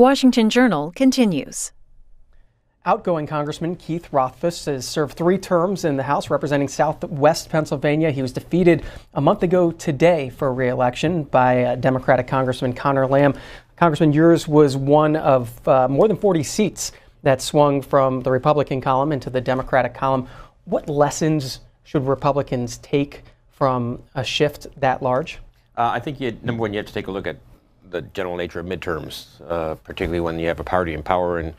Washington Journal continues. Outgoing Congressman Keith Rothfus has served 3 terms in the House representing Southwest Pennsylvania. He was defeated a month ago today for re-election by Democratic Congressman Connor Lamb. Congressman, yours was one of more than 40 seats that swung from the Republican column into the Democratic column. What lessons should Republicans take from a shift that large? I think, number one, you have to take a look at the general nature of midterms, particularly when you have a party in power. And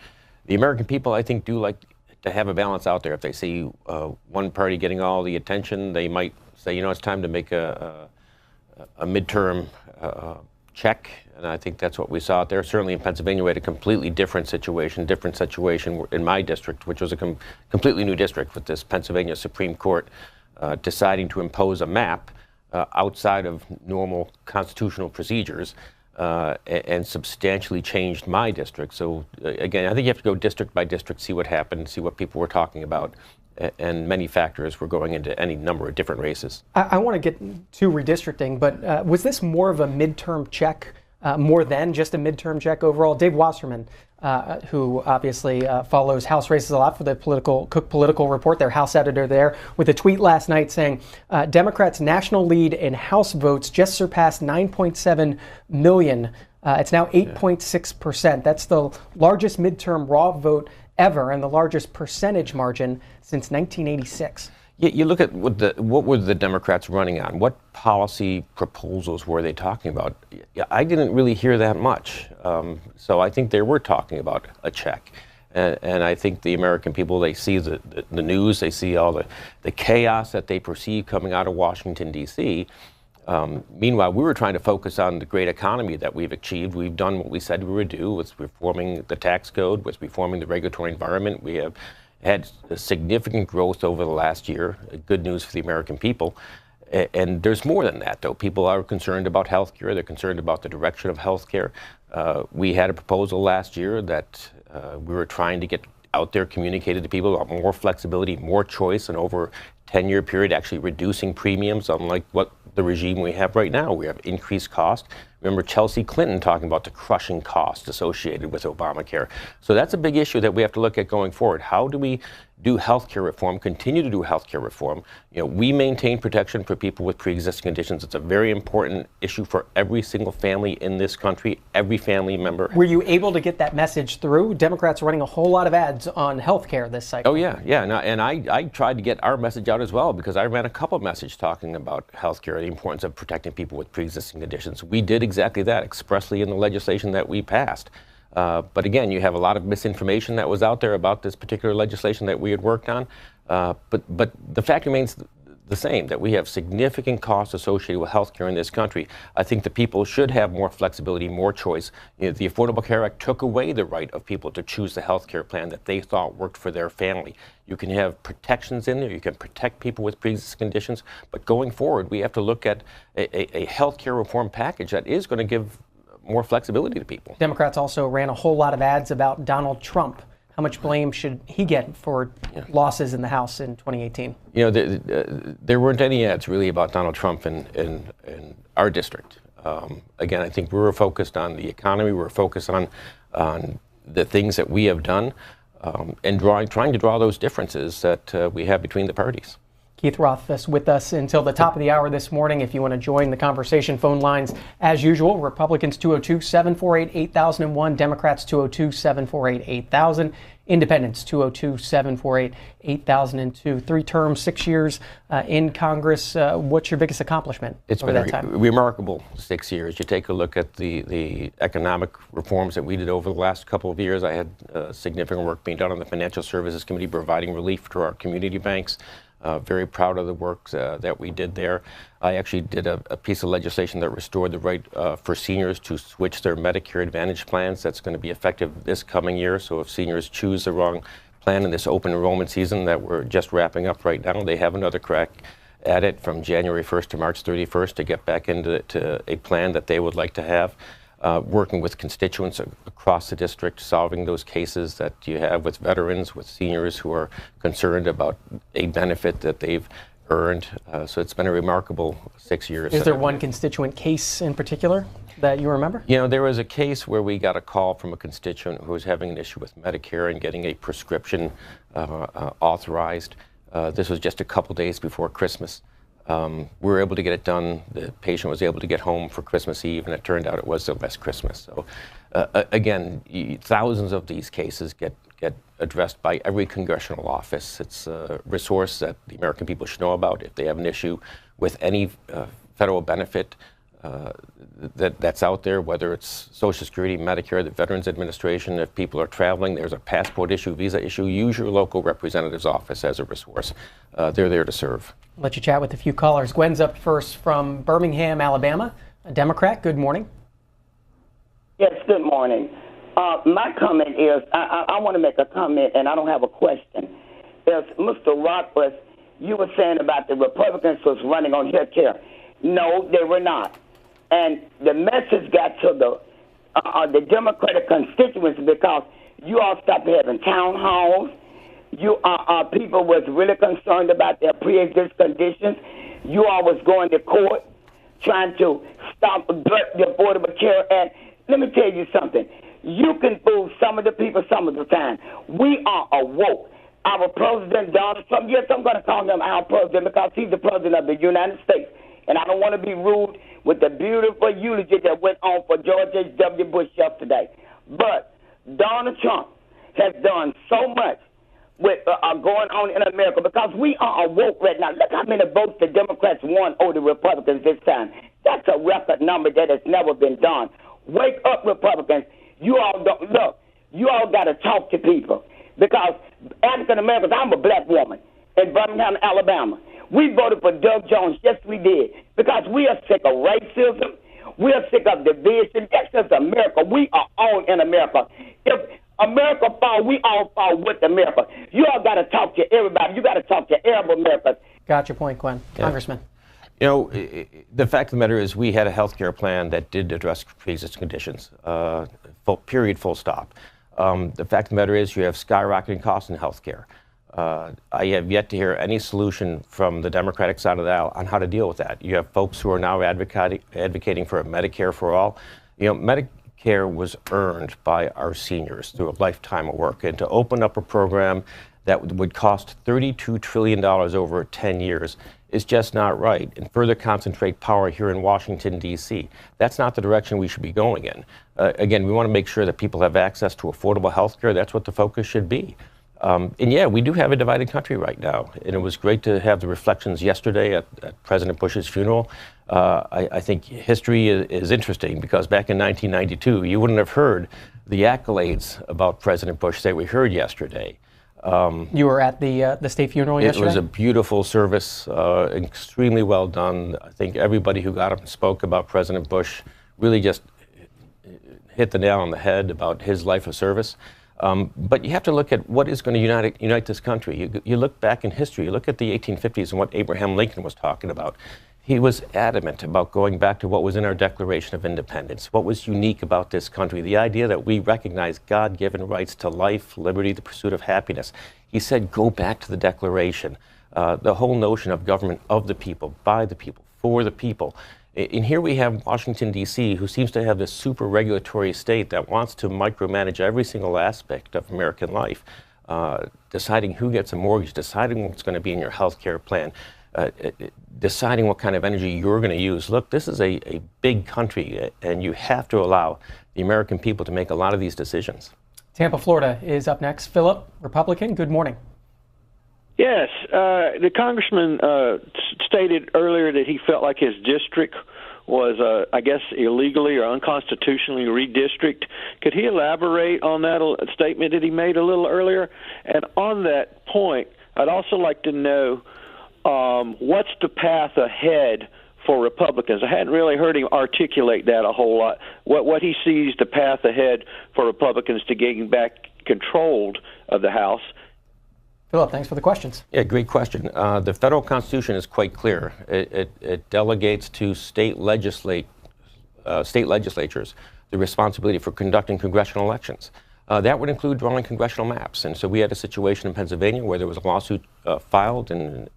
the American people, I think, do like to have a balance out there. If they see one party getting all the attention, they might say, you know, it's time to make a midterm check. And I think that's what we saw out there. Certainly in Pennsylvania, we had a completely different situation in my district, which was a completely new district with this Pennsylvania Supreme Court deciding to impose a map outside of normal constitutional procedures. And substantially changed my district. So again, I think you have to go district by district, see what happened, see what people were talking about, and many factors were going into any number of different races. I want to get to redistricting, but was this more of a midterm check, more than just a midterm check overall? Dave Wasserman, who obviously follows House races a lot for the Cook Political Report, their House editor there, with a tweet last night saying Democrats' national lead in House votes just surpassed 9.7 million. It's now 8.6%. That's the largest midterm raw vote ever and the largest percentage margin since 1986. You look at what were the Democrats running on? What policy proposals were they talking about? I didn't really hear that much. So I think they were talking about a check. And I think the American people, they see the news, they see all the chaos that they perceive coming out of Washington, D.C. Meanwhile, we were trying to focus on the great economy that we've achieved. We've done what we said we would do with reforming the tax code, with reforming the regulatory environment. We have had significant growth over the last year. Good news for the American people. And there's more than that, though. People are concerned about health care. They're concerned about the direction of health care. We had a proposal last year that we were trying to get out there, communicated to people about more flexibility, more choice, and over a 10-year period, actually reducing premiums, unlike what the regime we have right now. We have increased cost. Remember Chelsea Clinton talking about the crushing cost associated with Obamacare. So that's a big issue that we have to look at going forward. How do we do healthcare reform, continue to do healthcare reform? You know, we maintain protection for people with pre-existing conditions. It's a very important issue for every single family in this country, every family member. Were you able to get that message through? Democrats are running a whole lot of ads on healthcare this cycle. Oh, yeah. And I tried to get our message out as well, because I ran a couple of messages talking about healthcare, the importance of protecting people with pre-existing conditions. We did exactly that expressly in the legislation that we passed. But again, you have a lot of misinformation that was out there about this particular legislation that we had worked on. But the fact remains the same, that we have significant costs associated with health care in this country. I think the people should have more flexibility, more choice. You know, the Affordable Care Act took away the right of people to choose the health care plan that they thought worked for their family. You can have protections in there. You can protect people with pre-existing conditions. But going forward, we have to look at a health care reform package that is going to give more flexibility to people. Democrats also ran a whole lot of ads about Donald Trump. How much blame should he get for losses in the House in 2018? You know, there weren't any ads really about Donald Trump in our district. Again, I think we were focused on the economy. We were focused on the things that we have done, and trying to draw those differences that we have between the parties. Keith Rothfus with us until the top of the hour this morning. If you want to join the conversation, phone lines as usual. Republicans 202-748-8001, Democrats 202-748-8000, Independents 202-748-8002. 3 terms, 6 years in Congress. What's your biggest accomplishment over that time? It's been a remarkable 6 years. You take a look at the economic reforms that we did over the last couple of years. I had significant work being done on the Financial Services Committee, providing relief to our community banks. Very proud of the work that we did there. I actually did a piece of legislation that restored the right for seniors to switch their Medicare Advantage plans. That's going to be effective this coming year. So if seniors choose the wrong plan in this open enrollment season that we're just wrapping up right now, they have another crack at it from January 1st to March 31st to get back into a plan that they would like to have. Working with constituents across the district, solving those cases that you have with veterans, with seniors who are concerned about a benefit that they've earned. So it's been a remarkable 6 years. Is there one constituent case in particular that you remember? You know, there was a case where we got a call from a constituent who was having an issue with Medicare and getting a prescription authorized. This was just a couple days before Christmas. We were able to get it done. The patient was able to get home for Christmas Eve, and it turned out it was the last Christmas. So, again, thousands of these cases get addressed by every congressional office. It's a resource that the American people should know about if they have an issue with any federal benefit that's out there, whether it's Social Security, Medicare, the Veterans Administration. If people are traveling, there's a passport issue, visa issue. Use your local representative's office as a resource. They're there to serve. Let you chat with a few callers. Gwen's up first from Birmingham, Alabama, a Democrat. Good morning. Yes, good morning. My comment is, I want to make a comment, and I don't have a question. As Mr. Rothfus, you were saying about the Republicans was running on health care. No, they were not. And the message got to the Democratic constituents because you all stopped having town halls. People was really concerned about their pre-existing conditions. You all was going to court trying to stop the Affordable Care Act. Let me tell you something. You can fool some of the people some of the time. We are awoke. Our president, Donald Trump, yes, I'm going to call him our president because he's the president of the United States. And I don't want to be rude with the beautiful eulogy that went on for George H.W. Bush yesterday. But Donald Trump has done so much with going on in America because we are awoke right now. Look how many votes the Democrats won over the Republicans this time. That's a record number that has never been done. Wake up, Republicans. You all don't look. You all got to talk to people because African Americans. I'm a black woman in Birmingham, Alabama. We voted for Doug Jones. Yes, we did because we are sick of racism. We are sick of division. That's just America. We are all in America. If America fall, we all fall with America. You all got to talk to everybody. You got to talk to Arab Americans. Got your point, Gwen. Yeah. Congressman. You know, the fact of the matter is we had a health care plan that did address pre-existing conditions, full stop. The fact of the matter is you have skyrocketing costs in health care. I have yet to hear any solution from the Democratic side of the aisle on how to deal with that. You have folks who are now advocating for a Medicare for all. You know, Medicare was earned by our seniors through a lifetime of work, and to open up a program that would cost $32 trillion over 10 years is just not right, and further concentrate power here in Washington, D.C. That's not the direction we should be going in. Again, we want to make sure that people have access to affordable health care. That's what the focus should be. And yeah, we do have a divided country right now, and it was great to have the reflections yesterday at President Bush's funeral. I think history is interesting because back in 1992, you wouldn't have heard the accolades about President Bush that we heard yesterday. You were at the state funeral yesterday? It was a beautiful service, extremely well done. I think everybody who got up and spoke about President Bush really just hit the nail on the head about his life of service. But you have to look at what is going to unite this country. You look back in history, you look at the 1850s and what Abraham Lincoln was talking about. He was adamant about going back to what was in our Declaration of Independence, what was unique about this country, the idea that we recognize God-given rights to life, liberty, the pursuit of happiness. He said, go back to the Declaration, the whole notion of government of the people, by the people, for the people. And here we have Washington, D.C., who seems to have this super regulatory state that wants to micromanage every single aspect of American life, deciding who gets a mortgage, deciding what's going to be in your health care plan, deciding what kind of energy you're going to use. Look, this is a big country, and you have to allow the American people to make a lot of these decisions. Tampa, Florida is up next. Philip, Republican, good morning. Yes, the congressman stated earlier that he felt like his district was, I guess, illegally or unconstitutionally redistricted. Could he elaborate on that statement that he made a little earlier? And on that point, I'd also like to know what's the path ahead for Republicans. I hadn't really heard him articulate that a whole lot. What he sees the path ahead for Republicans to getting back control of the House. Philip, thanks for the questions. Yeah, great question. The federal Constitution is quite clear. It delegates to state legislatures the responsibility for conducting congressional elections. That would include drawing congressional maps. And so we had a situation in Pennsylvania where there was a lawsuit filed in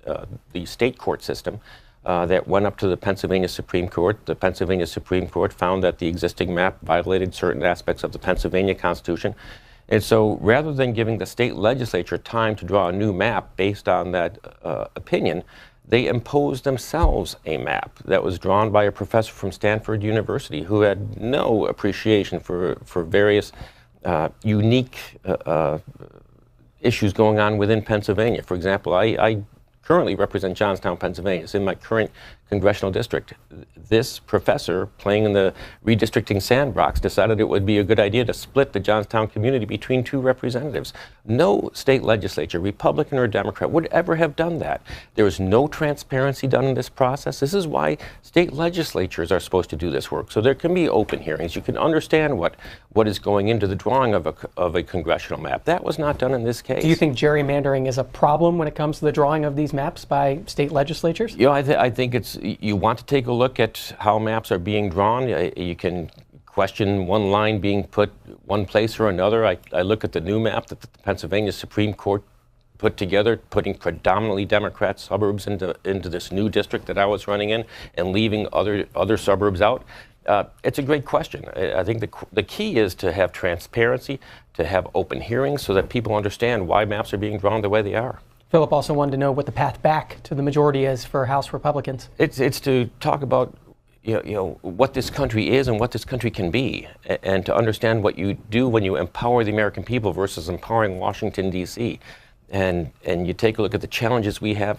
the state court system that went up to the Pennsylvania Supreme Court. The Pennsylvania Supreme Court found that the existing map violated certain aspects of the Pennsylvania Constitution. And so rather than giving the state legislature time to draw a new map based on that opinion, they imposed themselves a map that was drawn by a professor from Stanford University who had no appreciation for various unique issues going on within Pennsylvania. For example, I currently represent Johnstown, Pennsylvania. It's in my current congressional district. This professor, playing in the redistricting sandbox, decided it would be a good idea to split the Johnstown community between two representatives. No state legislature, Republican or Democrat, would ever have done that. There is no transparency done in this process. This is why state legislatures are supposed to do this work. So there can be open hearings. You can understand what is going into the drawing of a congressional map. That was not done in this case. Do you think gerrymandering is a problem when it comes to the drawing of these maps by state legislatures? You know, I think you want to take a look at how maps are being drawn. You can question one line being put one place or another. I look at the new map that the Pennsylvania Supreme Court put together, putting predominantly Democrat suburbs into this new district that I was running in and leaving other suburbs out. It's a great question. I think the key is to have transparency, to have open hearings so that people understand why maps are being drawn the way they are. Philip also wanted to know what the path back to the majority is for House Republicans. It's to talk about you know what this country is and what this country can be, and to understand what you do when you empower the American people versus empowering Washington, D.C. And you take a look at the challenges we have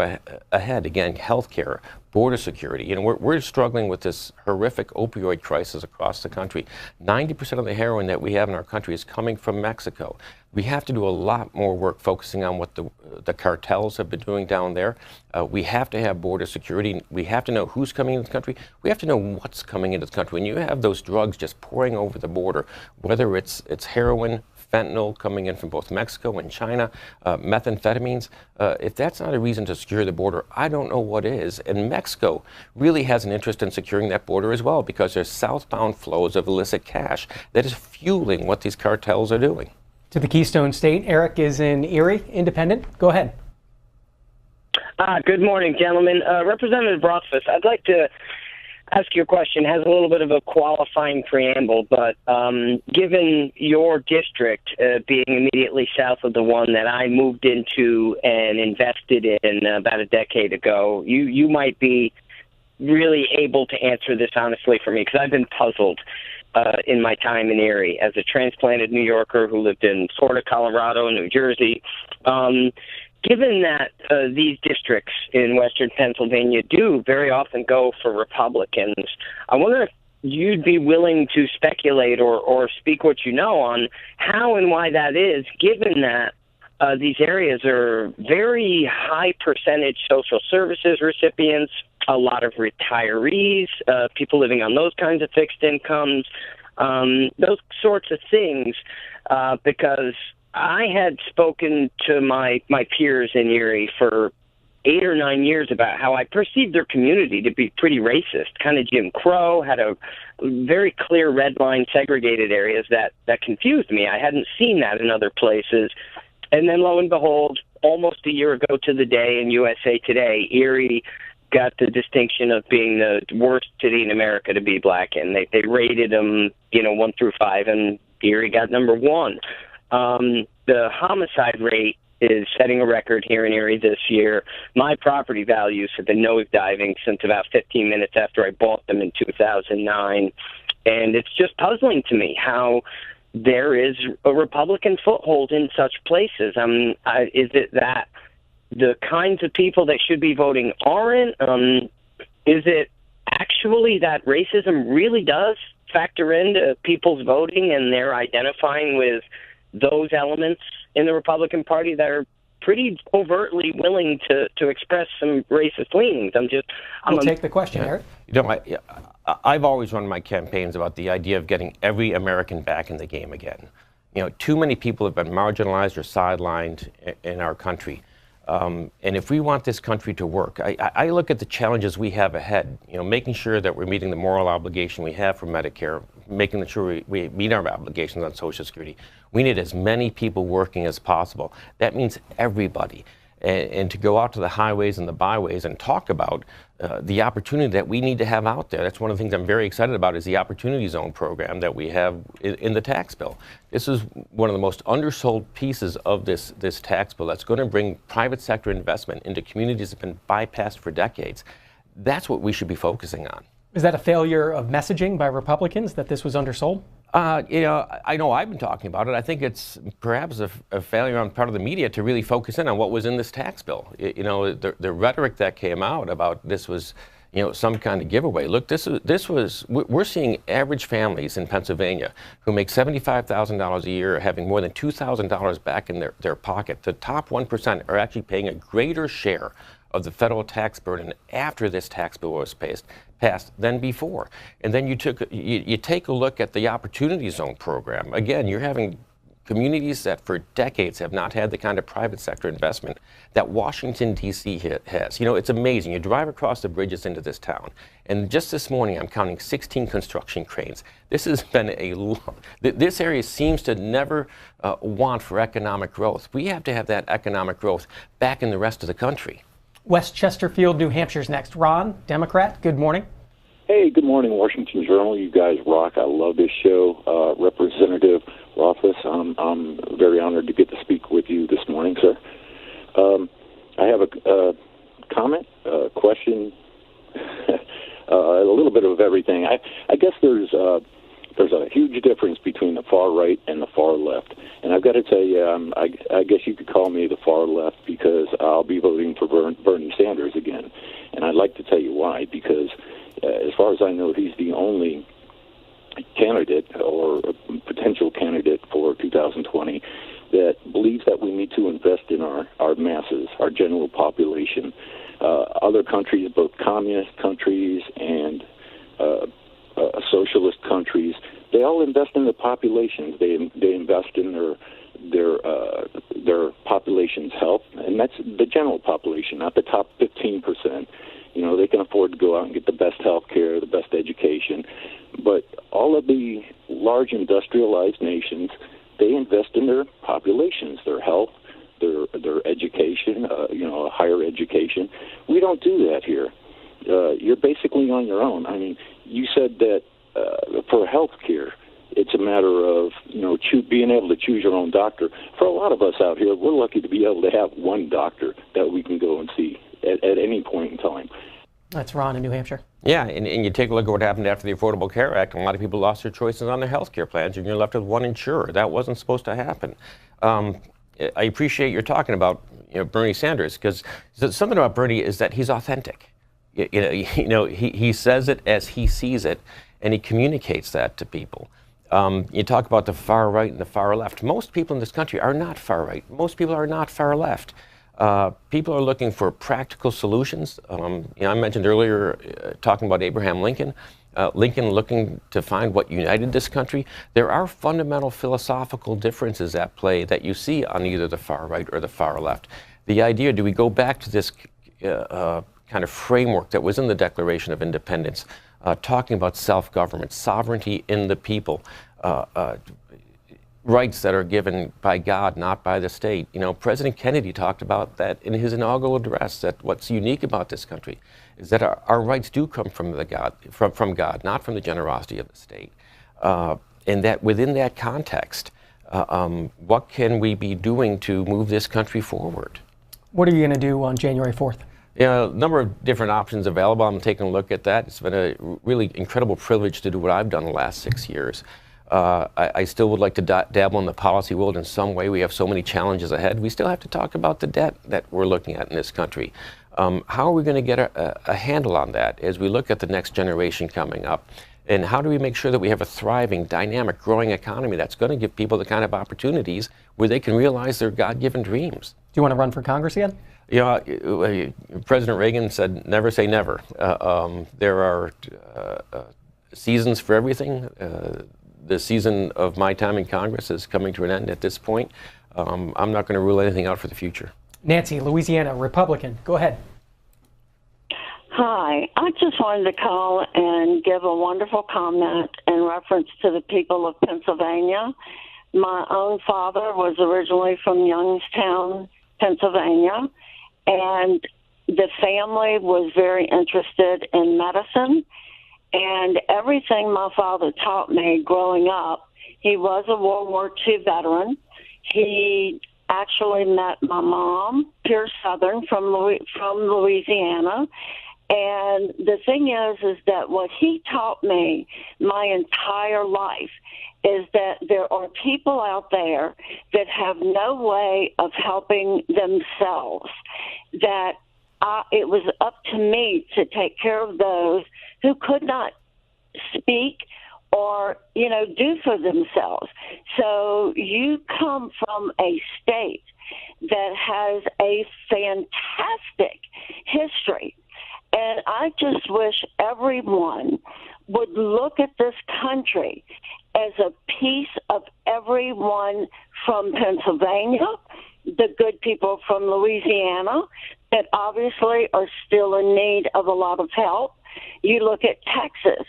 ahead. Again, healthcare, border security. You know, we're struggling with this horrific opioid crisis across the country. 90% of the heroin that we have in our country is coming from Mexico. We have to do a lot more work focusing on what the cartels have been doing down there. We have to have border security. We have to know who's coming into the country. We have to know what's coming into the country. When you have those drugs just pouring over the border, whether it's heroin, fentanyl coming in from both Mexico and China, methamphetamines, if that's not a reason to secure the border, I don't know what is. And Mexico really has an interest in securing that border as well, because there's southbound flows of illicit cash that is fueling what these cartels are doing. To the Keystone State, Eric is in Erie, independent. Go ahead. Good morning, gentlemen. Representative Rothfus, I'd like to ask you a question. It has a little bit of a qualifying preamble, but given your district being immediately south of the one that I moved into and invested in about a decade ago, you might be really able to answer this honestly for me, because I've been puzzled in my time in Erie as a transplanted New Yorker who lived in Florida, Colorado, and New Jersey. Given that these districts in western Pennsylvania do very often go for Republicans, I wonder if you'd be willing to speculate or speak what you know on how and why that is, given that these areas are very high percentage social services recipients, a lot of retirees, people living on those kinds of fixed incomes, those sorts of things, because I had spoken to my peers in Erie for 8 or 9 years about how I perceived their community to be pretty racist, kind of Jim Crow, had a very clear red line segregated areas that confused me. I hadn't seen that in other places. And then lo and behold, almost a year ago to the day in USA Today, Erie got the distinction of being the worst city in America to be black in. They rated them, 1 through 5, and Erie got number 1. The homicide rate is setting a record here in Erie this year. My property values have been nosediving since about 15 minutes after I bought them in 2009. And it's just puzzling to me how there is a Republican foothold in such places. Is it that the kinds of people that should be voting aren't? Is it actually that racism really does factor into people's voting and they're identifying with those elements in the Republican Party that are pretty overtly willing to express some racist leanings? We'll take the question, Eric. I've always run my campaigns about the idea of getting every American back in the game again. Too many people have been marginalized or sidelined in our country. And if we want this country to work, I look at the challenges we have ahead, making sure that we're meeting the moral obligation we have for Medicare, making sure we meet our obligations on Social Security. We need as many people working as possible. That means everybody. And to go out to the highways and the byways and talk about the opportunity that we need to have out there. That's one of the things I'm very excited about, is the Opportunity Zone program that we have in the tax bill. This is one of the most undersold pieces of this tax bill that's going to bring private sector investment into communities that have been bypassed for decades. That's what we should be focusing on. Is that a failure of messaging by Republicans that this was undersold? I know I've been talking about it. I think it's perhaps a failure on part of the media to really focus in on what was in this tax bill. The rhetoric that came out about this was, some kind of giveaway. Look, we're seeing average families in Pennsylvania who make $75,000 a year having more than $2,000 back in their pocket. The top 1% are actually paying a greater share of the federal tax burden after this tax bill was passed than before. And then you take a look at the Opportunity Zone program. Again, you're having communities that for decades have not had the kind of private sector investment that Washington, D.C. has. It's amazing. You drive across the bridges into this town, and just this morning I'm counting 16 construction cranes. This has been this area seems to never want for economic growth. We have to have that economic growth back in the rest of the country. West Chesterfield, New Hampshire's next. Ron, Democrat, good morning. Hey, good morning, Washington Journal. You guys rock. I love this show. Representative Rothfus, I'm very honored to get to speak with you this morning, sir. I have a comment, a question, a little bit of everything. I guess there's a huge difference between the far right and the far left. And I've got to tell you, I guess you could call me the far left because I'll be voting for Bernie Sanders again. And I'd like to tell you why, because as far as I know, he's the only candidate or potential candidate for 2020 that believes that we need to invest in our masses, our general population. Other countries, both communist countries and socialist countries, they all invest in the populations. They invest in their population's health, and that's the general population, not the top 15%. They can afford to go out and get the best health care, the best education. But all of the large industrialized nations, they invest in their populations, their health, their education, higher education. We don't do that here. You're basically on your own. I mean, you said that for health care, it's a matter of, being able to choose your own doctor. For a lot of us out here, we're lucky to be able to have one doctor that we can go and see at any point in time. That's Ron in New Hampshire. Yeah, and you take a look at what happened after the Affordable Care Act, and a lot of people lost their choices on their health care plans, and you're left with one insurer. That wasn't supposed to happen. I appreciate you're talking about Bernie Sanders, because something about Bernie is that he's authentic. He says it as he sees it, and he communicates that to people. You talk about the far right and the far left. Most people in this country are not far right. Most people are not far left. People are looking for practical solutions. I mentioned earlier talking about Abraham Lincoln. Lincoln looking to find what united this country. There are fundamental philosophical differences at play that you see on either the far right or the far left. The idea, do we go back to this kind of framework that was in the Declaration of Independence, talking about self-government, sovereignty in the people, rights that are given by God, not by the state. President Kennedy talked about that in his inaugural address, that what's unique about this country is that our rights do come from God, not from the generosity of the state. And that within that context, what can we be doing to move this country forward? What are you going to do on January 4th? A number of different options available. I'm taking a look at that. It's been a really incredible privilege to do what I've done the last 6 years. I still would like to dabble in the policy world in some way. We have so many challenges ahead. We still have to talk about the debt that we're looking at in this country. How are we going to get a handle on that as we look at the next generation coming up? And how do we make sure that we have a thriving, dynamic, growing economy that's going to give people the kind of opportunities where they can realize their God-given dreams? Do you want to run for Congress again? President Reagan said, never say never. There are seasons for everything. The season of my time in Congress is coming to an end at this point. I'm not going to rule anything out for the future. Nancy, Louisiana, Republican. Go ahead. Hi. I just wanted to call and give a wonderful comment in reference to the people of Pennsylvania. My own father was originally from Youngstown, Pennsylvania, and the family was very interested in medicine. And everything my father taught me growing up, he was a World War II veteran. He actually met my mom, pure Southern, from Louisiana. And the thing is that what he taught me my entire life is that there are people out there that have no way of helping themselves, that it was up to me to take care of those who could not speak or, do for themselves. So you come from a state that has a fantastic history. And I just wish everyone would look at this country as a piece of everyone from Pennsylvania, the good people from Louisiana that obviously are still in need of a lot of help. You look at Texas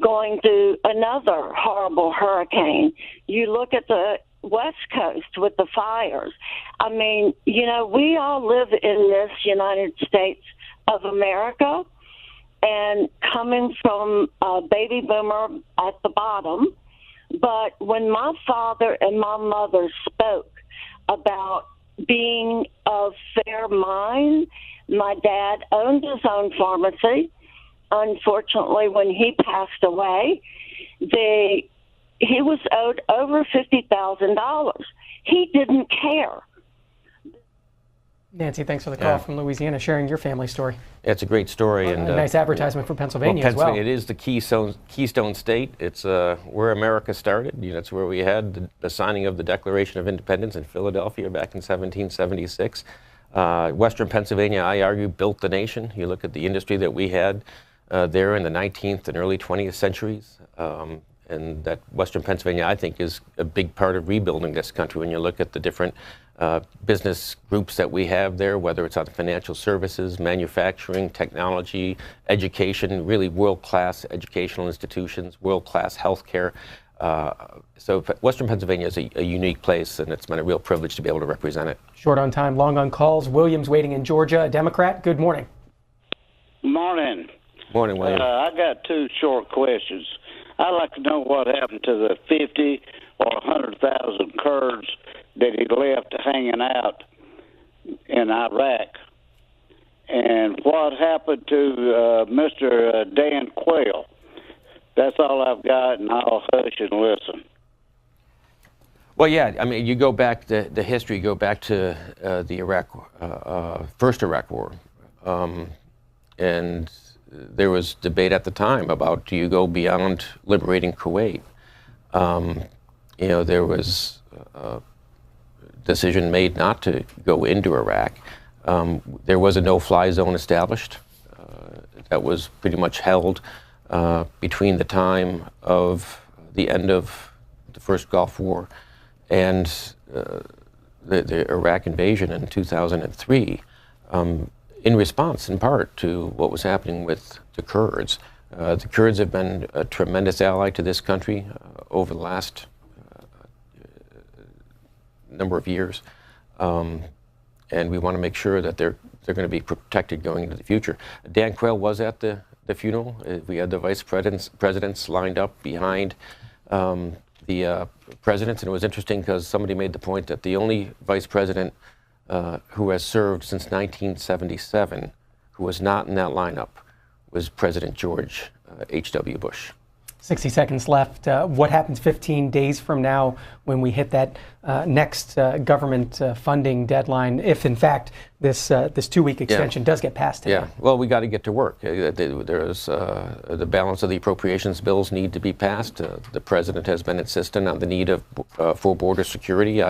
going through another horrible hurricane. You look at the West Coast with the fires. I mean, we all live in this United States of America, and coming from a baby boomer at the bottom. But when my father and my mother spoke about being of fair mind, my dad owned his own pharmacy. Unfortunately, when he passed away, he was owed over $50,000. He didn't care. Nancy, thanks for the call from Louisiana, sharing your family story. Yeah, it's a great story. And a nice advertisement for Pennsylvania as well. It is the Keystone State. It's where America started. It's where we had the signing of the Declaration of Independence in Philadelphia back in 1776. Western Pennsylvania, I argue, built the nation. You look at the industry that we had there in the 19th and early 20th centuries. And that Western Pennsylvania, I think, is a big part of rebuilding this country. When you look at the different business groups that we have there, whether it's on financial services, manufacturing, technology, education, really world-class educational institutions, world-class healthcare. So Western Pennsylvania is a unique place, and it's been a real privilege to be able to represent it. Short on time, long on calls. William's waiting in Georgia, a Democrat. Good morning. Morning. Morning, William. I got two short questions. I'd like to know what happened to the 50 or 100,000 Kurds that he left hanging out in Iraq, and what happened to Mr. Dan Quayle. That's all I've got, and I'll hush and listen. Well, yeah, I mean, you go back to the history, you go back to the first Iraq War, and there was debate at the time about, do you go beyond liberating Kuwait? There was a decision made not to go into Iraq. There was a no-fly zone established that was pretty much held between the time of the end of the first Gulf War and the Iraq invasion in 2003. In response, in part, to what was happening with the Kurds. The Kurds have been a tremendous ally to this country over the last number of years, and we want to make sure that they're going to be protected going into the future. Dan Quayle was at the funeral. We had the vice presidents lined up behind the presidents, and it was interesting because somebody made the point that the only vice president who has served since 1977, who was not in that lineup, was President George H.W. Bush. 60 seconds left. What happens 15 days from now when we hit that next government funding deadline, if in fact this 2-week extension does get passed today? Yeah, well, we got to get to work. There's the balance of the appropriations bills need to be passed. The president has been insistent on the need for border security.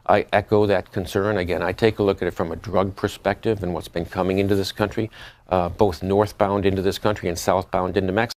I echo that concern. Again, I take a look at it from a drug perspective and what's been coming into this country, both northbound into this country and southbound into Mexico.